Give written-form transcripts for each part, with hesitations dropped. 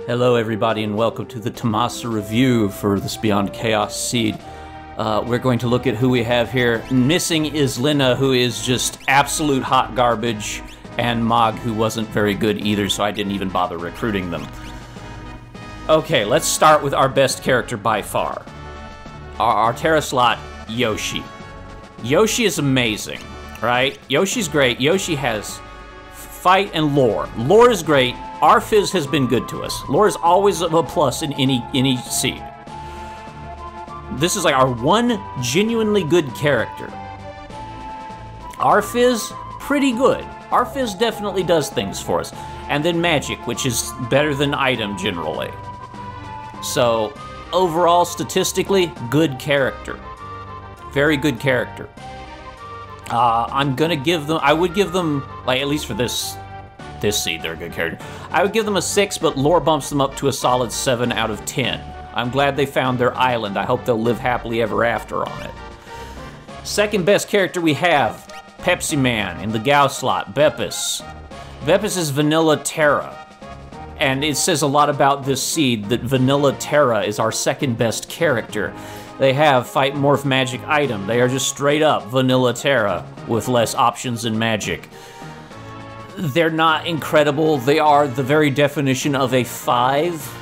Hello everybody and welcome to the Thamasa review for this Beyond Chaos seed. We're going to look at who we have here. Missing is Lina, who is just absolute hot garbage, and Mog, who wasn't very good either, so I didn't even bother recruiting them. Okay, let's start with our best character by far. Our Terra slot, Yoshi. Yoshi is amazing, right? Yoshi's great. Yoshi has fight and lore. Lore is great. Our Fizz has been good to us. Lore is always a plus in any seed. This is like our one genuinely good character. Our Fizz, pretty good. Our Fizz definitely does things for us. And then Magic, which is better than Item generally. So, overall, statistically, good character. Very good character. I'm gonna give them, I would give them, like, at least for this seed, they're a good character. I would give them a 6, but lore bumps them up to a solid 7 out of 10. I'm glad they found their island. I hope they'll live happily ever after on it. Second best character we have, Pepsi Man in the Gao slot, Beppis. Beppis is Vanilla Terra. And it says a lot about this seed that Vanilla Terra is our second best character. They have Fight Morph Magic item. They are just straight up Vanilla Terra with less options in Magic. They're not incredible. They are the very definition of a 5.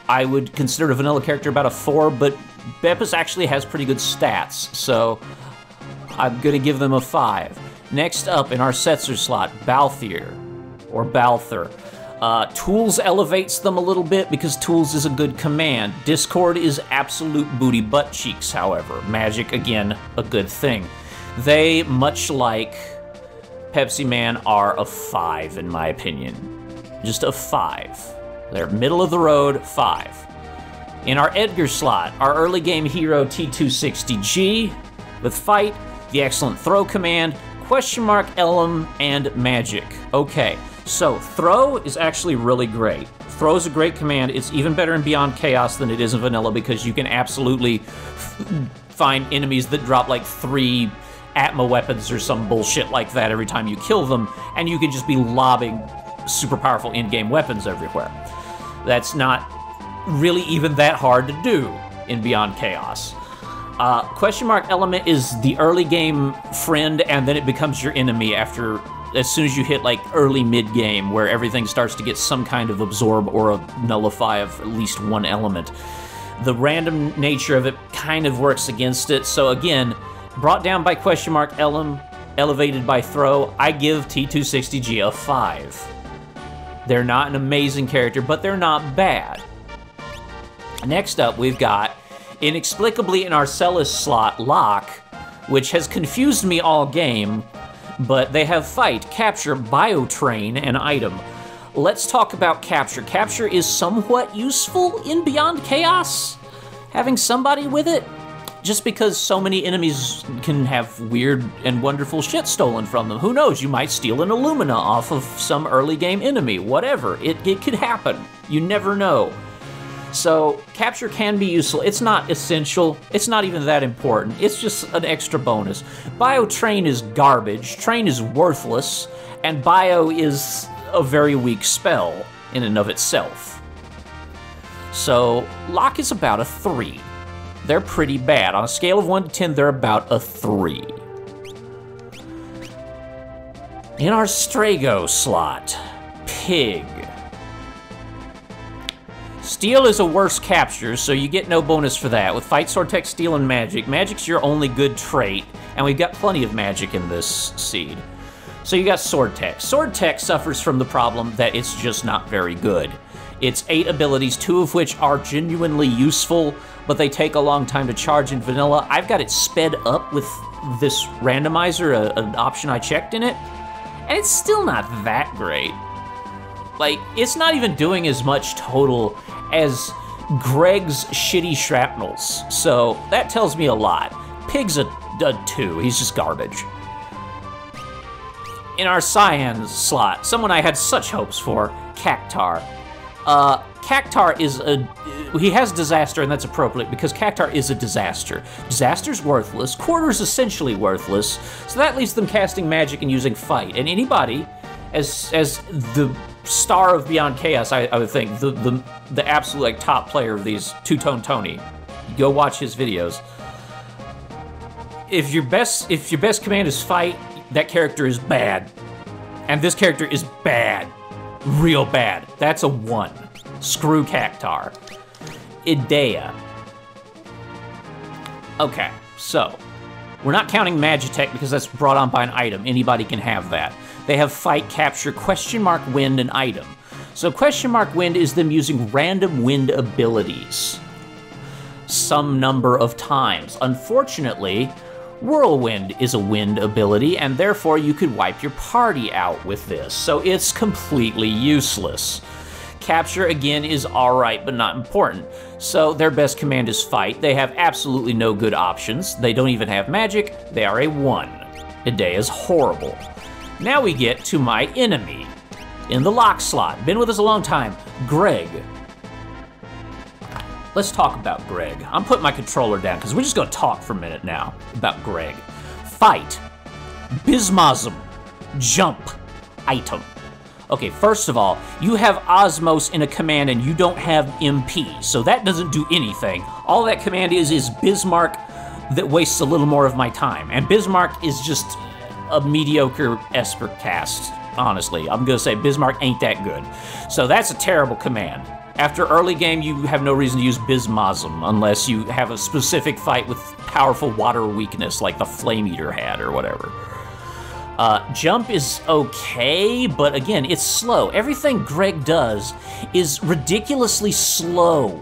I would consider a vanilla character about a 4, but Beppis actually has pretty good stats, so I'm gonna give them a 5. Next up in our Setzer slot, Balthier, or Balther. Tools elevates them a little bit because Tools is a good command. Discord is absolute booty butt cheeks, however. Magic, again, a good thing. They, much like Pepsi Man, are a 5 in my opinion. Just a 5. They're middle of the road, 5. In our Edgar slot, our early game hero T260G with Fight, the excellent Throw command, question mark, Elm, and Magic. Okay, so Throw is actually really great. Throw is a great command. It's even better in Beyond Chaos than it is in Vanilla because you can absolutely find enemies that drop like 3 Atma weapons or some bullshit like that every time you kill them, and you can just be lobbing super powerful in-game weapons everywhere. That's not really even that hard to do in Beyond Chaos. Question mark Element is the early game friend, and then it becomes your enemy as soon as you hit like early mid-game, where everything starts to get some kind of absorb or a nullify of at least one element. The random nature of it kind of works against it, so again, brought down by question mark Elm, elevated by Throw, I give T260G a 5. They're not an amazing character, but they're not bad. Next up, we've got, inexplicably in our Celis slot, Locke, which has confused me all game, but they have Fight, Capture, Biotrain, and Item. Let's talk about Capture. Capture is somewhat useful in Beyond Chaos, having somebody with it, just because so many enemies can have weird and wonderful shit stolen from them. Who knows, you might steal an Illumina off of some early game enemy, whatever. It could happen. You never know. So, Capture can be useful. It's not essential. It's not even that important. It's just an extra bonus. Biotrain is garbage. Train is worthless. And Bio is a very weak spell in and of itself. So, Locke is about a 3. They're pretty bad. On a scale of 1 to 10, they're about a 3. In our Strago slot, Pig. Steel is a worse capture, so you get no bonus for that. With Fight, Sword Tech, Steel, and Magic, Magic's your only good trait, and we've got plenty of Magic in this seed. So you got Sword Tech. Sword Tech suffers from the problem that it's just not very good. It's 8 abilities, 2 of which are genuinely useful, but they take a long time to charge in Vanilla. I've got it sped up with this randomizer, an option I checked in it, and it's still not that great. Like, it's not even doing as much total as Greg's shitty shrapnels, so that tells me a lot. Pig's a 2, he's just garbage. In our Cyan slot, someone I had such hopes for, Cactar. Cactar is he has Disaster, and that's appropriate because Cactar is a disaster. Disaster's worthless, Quarter's essentially worthless, so that leaves them casting Magic and using Fight. And anybody, as the star of Beyond Chaos, I would think, the absolute like top player of these, Two-Tone Tony. Go watch his videos. If your best command is fight, that character is bad. And this character is bad. Real bad. That's a 1. Screw Cactar. Idea. Okay, so we're not counting Magitech because that's brought on by an item. Anybody can have that. They have fight, capture, question mark, wind, and item. So question mark wind is them using random wind abilities some number of times. Unfortunately, whirlwind is a wind ability, and therefore you could wipe your party out with this. So it's completely useless. Capture, again, is alright, but not important. So their best command is fight. They have absolutely no good options. They don't even have magic. They are a 1. Idea is horrible. Now we get to my enemy. In the lock slot, been with us a long time, Greg. Let's talk about Greg. I'm putting my controller down because we're just gonna talk for a minute now about Greg. Fight, Bismosm, jump, item. Okay, first of all, you have Osmos in a command and you don't have MP, so that doesn't do anything. All that command is Bismarck that wastes a little more of my time. And Bismarck is just a mediocre Esper cast, honestly. I'm gonna say Bismarck ain't that good. So that's a terrible command. After early game, you have no reason to use Bismosm unless you have a specific fight with powerful water weakness like the Flame Eater had or whatever. Jump is okay, but again, it's slow. Everything Greg does is ridiculously slow.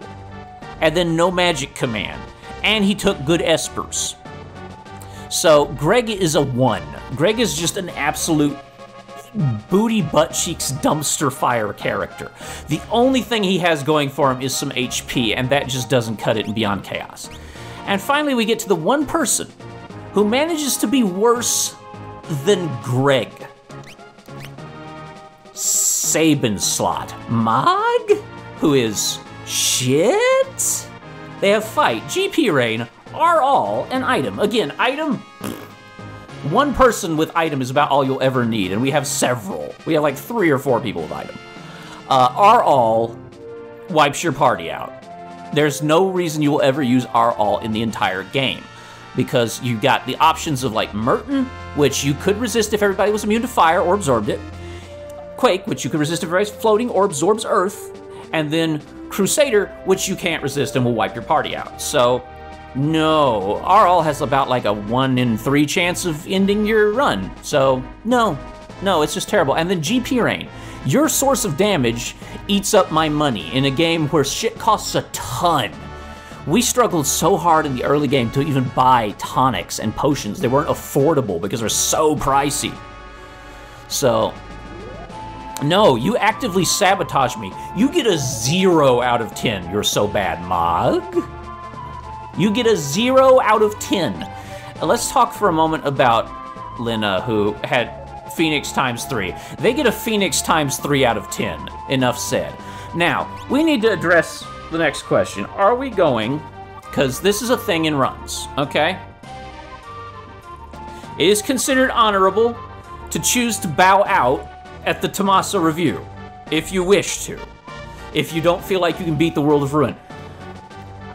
And then no magic command. And he took good espers. So Greg is a 1. Greg is just an absolute booty butt cheeks dumpster fire character. The only thing he has going for him is some HP, and that just doesn't cut it in Beyond Chaos. And finally we get to the one person who manages to be worse than Greg. Sabin Slot. Mog? Who is shit? They have fight, GP Rain, are all an item. Again, item, one person with item is about all you'll ever need, and we have several. We have like 3 or 4 people with item. Are all wipes your party out. There's no reason you will ever use are all in the entire game, because you've got the options of like Merton, which you could resist if everybody was immune to fire or absorbed it. Quake, which you could resist if everybody's floating or absorbs earth. And then Crusader, which you can't resist and will wipe your party out. So, no. RL has about like a 1 in 3 chance of ending your run. So, no. No, it's just terrible. And then GP Rain. Your source of damage eats up my money in a game where shit costs a ton. We struggled so hard in the early game to even buy tonics and potions. They weren't affordable because they're so pricey. So, no, you actively sabotage me. You get a 0 out of 10. You're so bad, Mog. You get a 0 out of 10. Now, let's talk for a moment about Lena, who had Phoenix times 3. They get a Phoenix times 3 out of 10. Enough said. Now, we need to address the next question. Are we going, because this is a thing in runs, okay? It is considered honorable to choose to bow out at the Thamasa review, if you wish to. If you don't feel like you can beat the World of Ruin.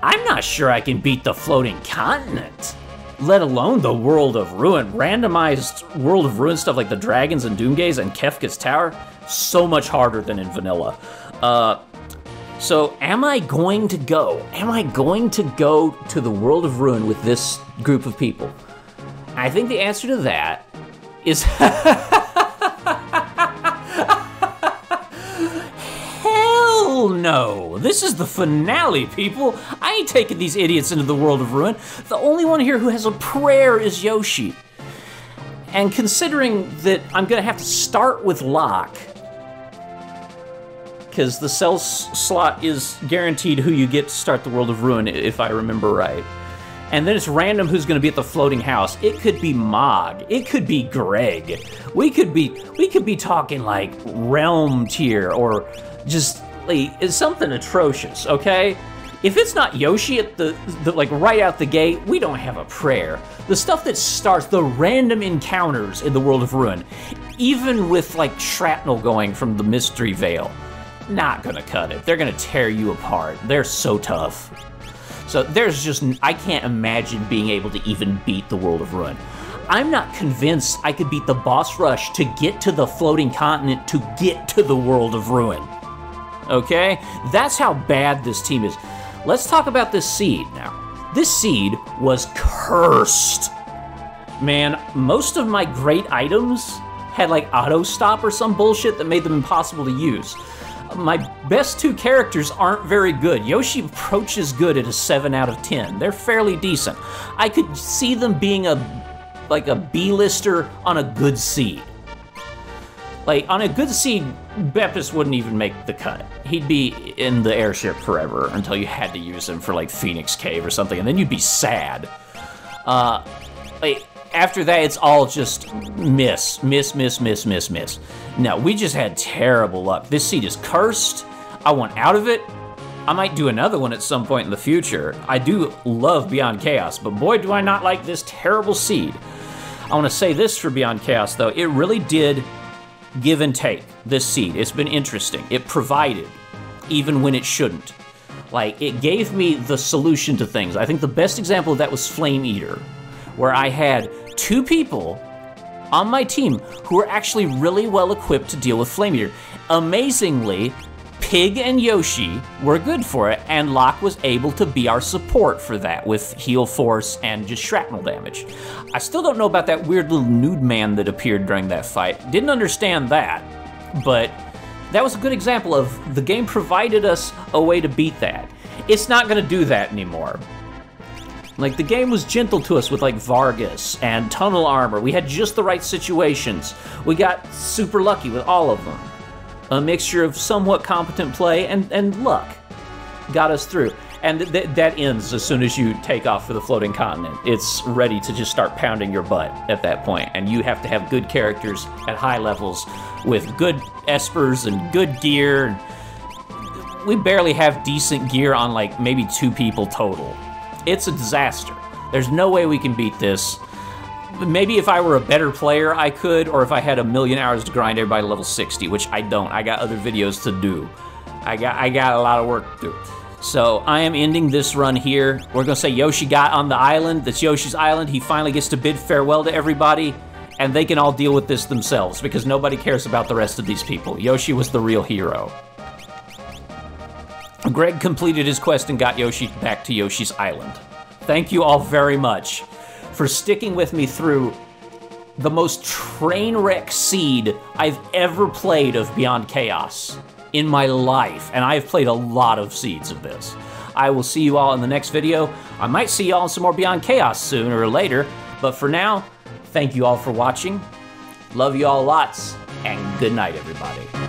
I'm not sure I can beat the Floating Continent, let alone the World of Ruin. Randomized World of Ruin stuff like the Dragons and Doomgaze and Kefka's Tower, so much harder than in vanilla. So am I going to go? Am I going to go to the World of Ruin with this group of people? I think the answer to that is hell no. This is the finale, people. I ain't taking these idiots into the World of Ruin. The only one here who has a prayer is Yoshi. And considering that I'm gonna have to start with Locke, because the cell slot is guaranteed who you get to start the World of Ruin, if I remember right. And then it's random who's going to be at the floating house. It could be Mog. It could be Greg. We could be talking like realm tier or just like something atrocious, okay? If it's not Yoshi at the like right out the gate, we don't have a prayer. The stuff that starts the random encounters in the World of Ruin, even with like shrapnel going from the mystery veil, not gonna cut it. They're gonna tear you apart. They're so tough. So there's just, I can't imagine being able to even beat the World of Ruin. I'm not convinced I could beat the boss rush to get to the floating continent to get to the World of Ruin. Okay? That's how bad this team is. Let's talk about this seed now. This seed was cursed. Man, most of my great items had like auto stop or some bullshit that made them impossible to use. My best two characters aren't very good. Yoshi approaches good at a 7 out of 10. They're fairly decent. I could see them being like a B-lister on a good seed. Like, on a good seed, Beppis wouldn't even make the cut. He'd be in the airship forever until you had to use him for, like, Phoenix Cave or something, and then you'd be sad. Like, after that, it's all just miss. No, we just had terrible luck. This seed is cursed. I want out of it. I might do another one at some point in the future. I do love Beyond Chaos, but boy, do I not like this terrible seed. I want to say this for Beyond Chaos, though. It really did give and take, this seed. It's been interesting. It provided, even when it shouldn't. Like, it gave me the solution to things. I think the best example of that was Flame Eater, where I had 2 people on my team who were actually really well equipped to deal with Flame Eater. Amazingly, Pig and Yoshi were good for it, and Locke was able to be our support for that with heal force and just shrapnel damage. I still don't know about that weird little nude man that appeared during that fight. Didn't understand that, but that was a good example of the game provided us a way to beat that. It's not gonna do that anymore. Like, the game was gentle to us with, like, Vargas and Tunnel Armor. We had just the right situations. We got super lucky with all of them. A mixture of somewhat competent play and luck got us through. And that ends as soon as you take off for the floating continent. It's ready to just start pounding your butt at that point. And you have to have good characters at high levels with good espers and good gear. We barely have decent gear on, like, maybe 2 people total. It's a disaster. There's no way we can beat this. Maybe if I were a better player, I could, or if I had a million hours to grind everybody to level 60, which I don't. I got other videos to do. I got a lot of work to do. So I am ending this run here. We're gonna say Yoshi got on the island. That's Yoshi's island. He finally gets to bid farewell to everybody, and they can all deal with this themselves because nobody cares about the rest of these people. Yoshi was the real hero. Greg completed his quest and got Yoshi back to Yoshi's island. Thank you all very much for sticking with me through the most train wreck seed I've ever played of Beyond Chaos in my life, and I've played a lot of seeds of this. I will see you all in the next video. I might see you all in some more Beyond Chaos sooner or later, but for now, thank you all for watching. Love you all lots, and good night, everybody.